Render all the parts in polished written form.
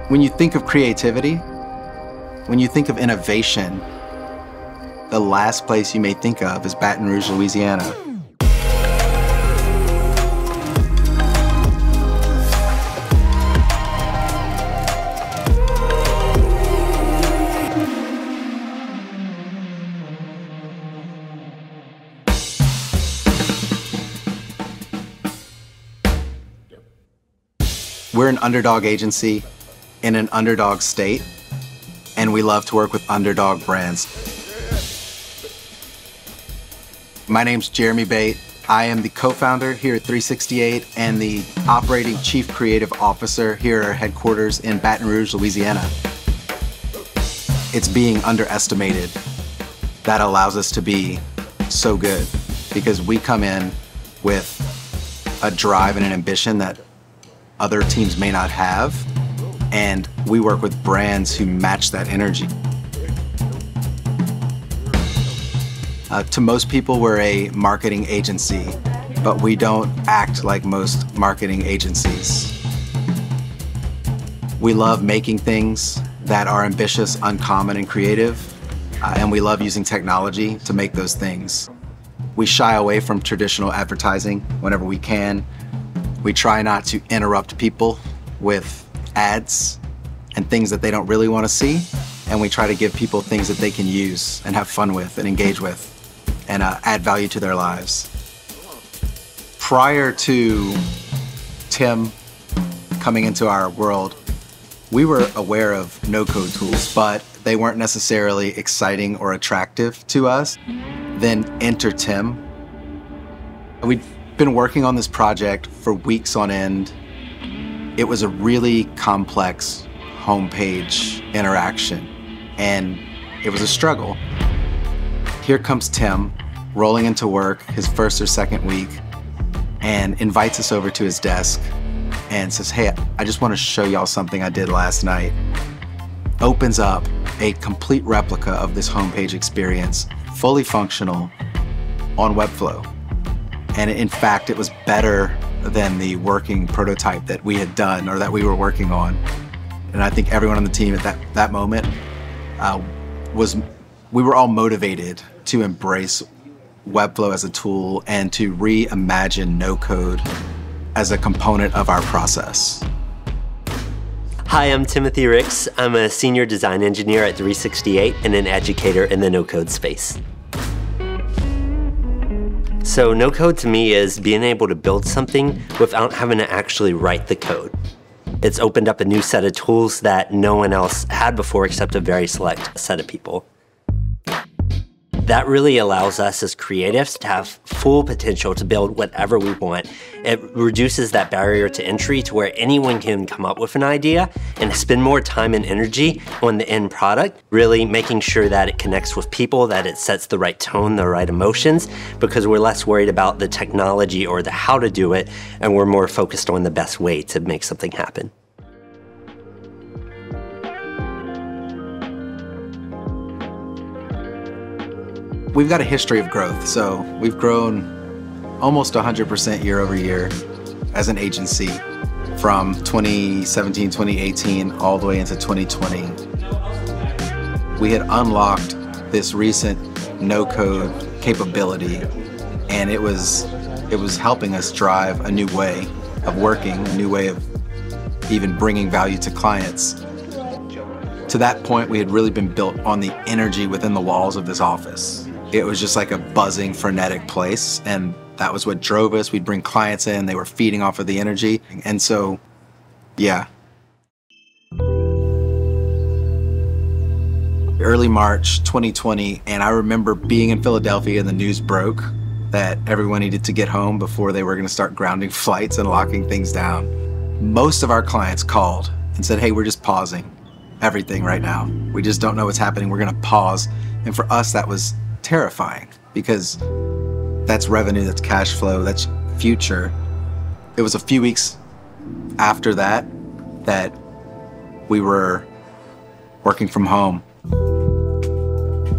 When you think of creativity, when you think of innovation, the last place you may think of is Baton Rouge, Louisiana. We're an underdog agency in an underdog state, and we love to work with underdog brands. My name's Jeremy Beyt. I am the co-founder here at 368 and the operating chief creative officer here at our headquarters in Baton Rouge, Louisiana. It's being underestimated that allows us to be so good, because we come in with a drive and an ambition that other teams may not have, and we work with brands who match that energy. To most people, we're a marketing agency, but we don't act like most marketing agencies. We love making things that are ambitious, uncommon, and creative, and we love using technology to make those things. We shy away from traditional advertising whenever we can. We try not to interrupt people with ads and things that they don't really want to see, and we try to give people things that they can use and have fun with and engage with and add value to their lives. Prior to Tim coming into our world, we were aware of no-code tools, but they weren't necessarily exciting or attractive to us. Then enter Tim. We'd been working on this project for weeks on end. It was a really complex homepage interaction, and it was a struggle. Here comes Tim, rolling into work his first or second week, and invites us over to his desk and says, "Hey, I just want to show y'all something I did last night." Opens up a complete replica of this homepage experience, fully functional, on Webflow. And in fact, it was better than the working prototype that we had done or that we were working on. And I think everyone on the team at that moment we were all motivated to embrace Webflow as a tool and to reimagine no-code as a component of our process. Hi, I'm Timothy Ricks. I'm a senior design engineer at 368 and an educator in the no-code space. So no-code to me is being able to build something without having to actually write the code. It's opened up a new set of tools that no one else had before except a very select set of people. That really allows us as creatives to have full potential to build whatever we want. It reduces that barrier to entry to where anyone can come up with an idea and spend more time and energy on the end product, really making sure that it connects with people, that it sets the right tone, the right emotions, because we're less worried about the technology or the how to do it, and we're more focused on the best way to make something happen. We've got a history of growth, so we've grown almost 100% year over year as an agency from 2017, 2018, all the way into 2020. We had unlocked this recent no-code capability, and it was helping us drive a new way of working, a new way of even bringing value to clients. To that point, we had really been built on the energy within the walls of this office. It was just like a buzzing, frenetic place, and that was what drove us. We'd bring clients in, they were feeding off of the energy, and so, yeah. Early March 2020, and I remember being in Philadelphia and the news broke that everyone needed to get home before they were gonna start grounding flights and locking things down. Most of our clients called and said, "Hey, we're just pausing everything right now. We just don't know what's happening, we're gonna pause." And for us, that was terrifying, because that's revenue, that's cash flow, that's future. It was a few weeks after that we were working from home.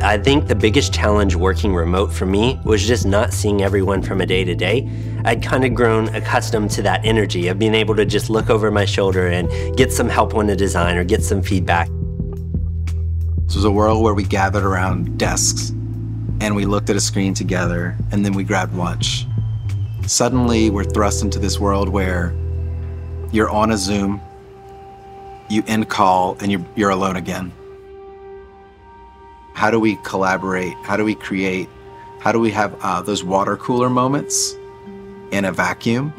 I think the biggest challenge working remote for me was just not seeing everyone from a day to day. I'd kind of grown accustomed to that energy of being able to just look over my shoulder and get some help on a design or get some feedback. This was a world where we gathered around desks and we looked at a screen together and then we grabbed lunch. Suddenly, we're thrust into this world where you're on a Zoom, you end call, and you're alone again. How do we collaborate? How do we create? How do we have those water cooler moments in a vacuum?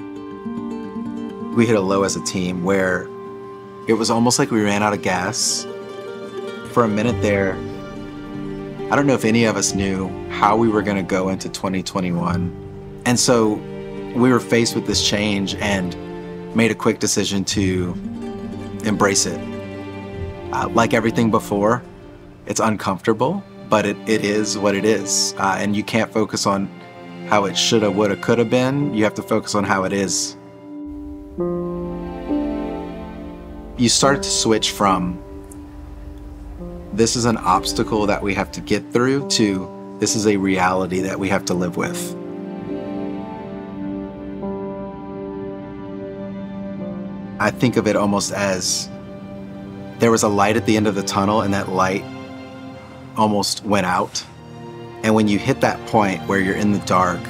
We hit a low as a team where it was almost like we ran out of gas. For a minute there, I don't know if any of us knew how we were gonna go into 2021. And so we were faced with this change and made a quick decision to embrace it. Like everything before, it's uncomfortable, but it is what it is. And you can't focus on how it shoulda, woulda, coulda been. You have to focus on how it is. You start to switch from this is an obstacle that we have to get through to this is a reality that we have to live with. I think of it almost as there was a light at the end of the tunnel and that light almost went out. And when you hit that point where you're in the dark,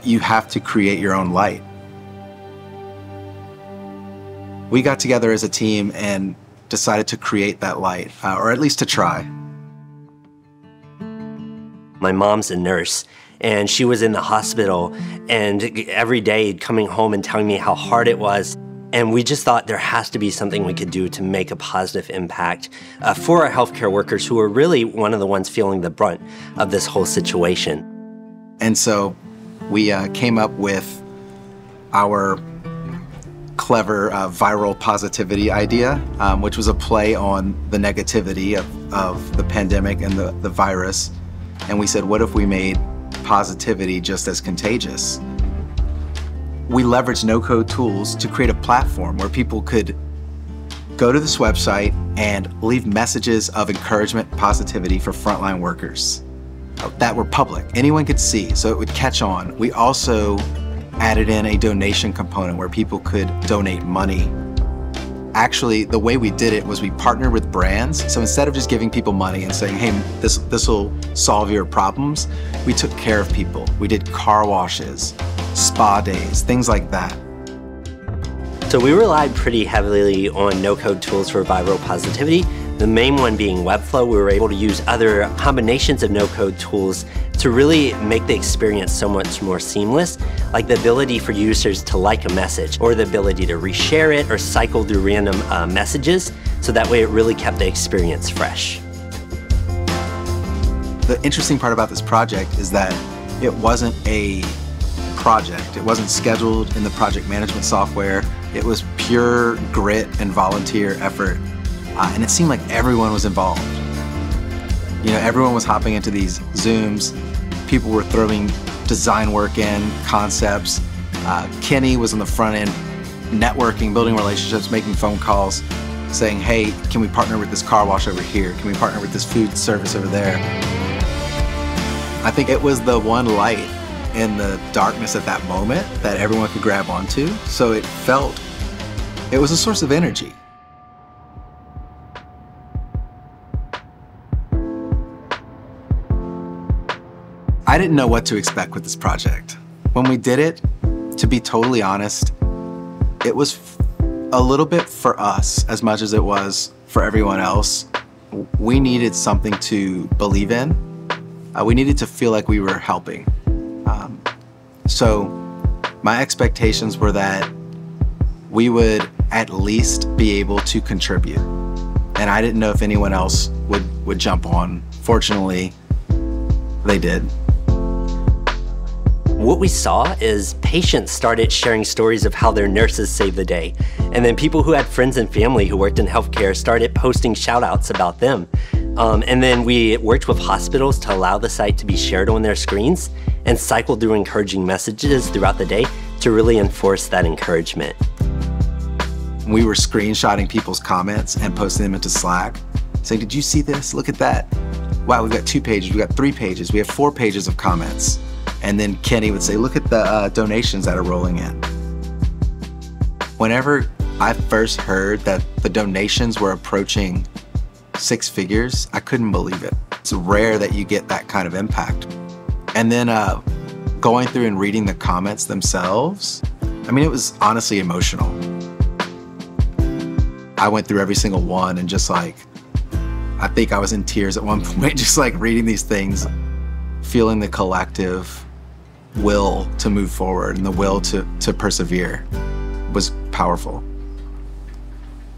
you have to create your own light. We got together as a team and decided to create that light, or at least to try. My mom's a nurse, and she was in the hospital, and every day coming home and telling me how hard it was. And we just thought there has to be something we could do to make a positive impact for our healthcare workers who are really one of the ones feeling the brunt of this whole situation. And so we came up with our clever viral positivity idea, which was a play on the negativity of the pandemic and the virus. And we said, what if we made positivity just as contagious? We leveraged no-code tools to create a platform where people could go to this website and leave messages of encouragement, positivity for frontline workers that were public. Anyone could see, so it would catch on. We also added in a donation component where people could donate money. Actually, the way we did it was we partnered with brands. So instead of just giving people money and saying, hey, this will solve your problems, we took care of people. We did car washes, spa days, things like that. So we relied pretty heavily on no-code tools for viral positivity. The main one being Webflow. We were able to use other combinations of no-code tools to really make the experience so much more seamless, like the ability for users to like a message or the ability to reshare it or cycle through random messages, so that way it really kept the experience fresh. The interesting part about this project is that it wasn't a project. It wasn't scheduled in the project management software. It was pure grit and volunteer effort. And it seemed like everyone was involved. You know, everyone was hopping into these Zooms. People were throwing design work in, concepts. Kenny was on the front end, networking, building relationships, making phone calls, saying, hey, can we partner with this car wash over here? Can we partner with this food service over there? I think it was the one light in the darkness at that moment that everyone could grab onto. So it was a source of energy. I didn't know what to expect with this project. When we did it, to be totally honest, it was a little bit for us as much as it was for everyone else. We needed something to believe in. We needed to feel like we were helping. So my expectations were that we would at least be able to contribute. And I didn't know if anyone else would jump on. Fortunately, they did. What we saw is patients started sharing stories of how their nurses saved the day. And then people who had friends and family who worked in healthcare started posting shout outs about them. And then we worked with hospitals to allow the site to be shared on their screens and cycled through encouraging messages throughout the day to really enforce that encouragement. We were screenshotting people's comments and posting them into Slack, saying, did you see this? Look at that. Wow, we've got 2 pages, we've got 3 pages, we have 4 pages of comments. And then Kenny would say, look at the donations that are rolling in. Whenever I first heard that the donations were approaching 6 figures, I couldn't believe it. It's rare that you get that kind of impact. And then going through and reading the comments themselves, I mean, it was honestly emotional. I went through every single one and just like, I think I was in tears at one point, just like reading these things, feeling the collective will to move forward and the will to persevere was powerful.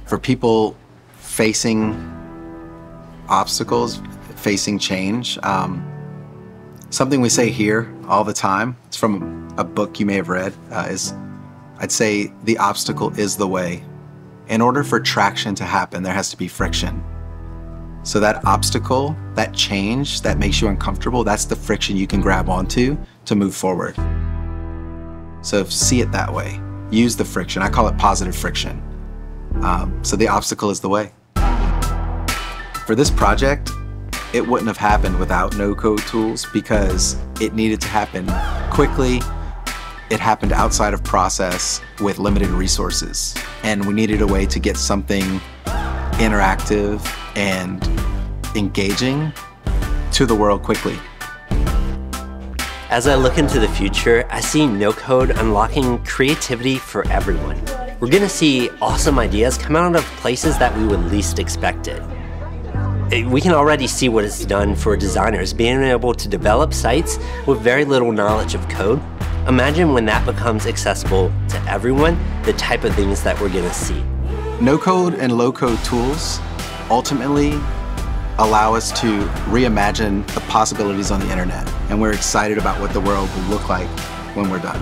For people facing obstacles, facing change, something we say here all the time, it's from a book you may have read, is I'd say the obstacle is the way. In order for traction to happen, there has to be friction. So that obstacle, that change that makes you uncomfortable, that's the friction you can grab onto to move forward. So see it that way. Use the friction. I call it positive friction. So the obstacle is the way. For this project, it wouldn't have happened without no-code tools because it needed to happen quickly. It happened outside of process with limited resources. And we needed a way to get something interactive and engaging to the world quickly. As I look into the future, I see no-code unlocking creativity for everyone. We're gonna see awesome ideas come out of places that we would least expect it. We can already see what it's done for designers, being able to develop sites with very little knowledge of code. Imagine when that becomes accessible to everyone, the type of things that we're gonna see. No-code and low-code tools ultimately allow us to reimagine the possibilities on the internet, and we're excited about what the world will look like when we're done.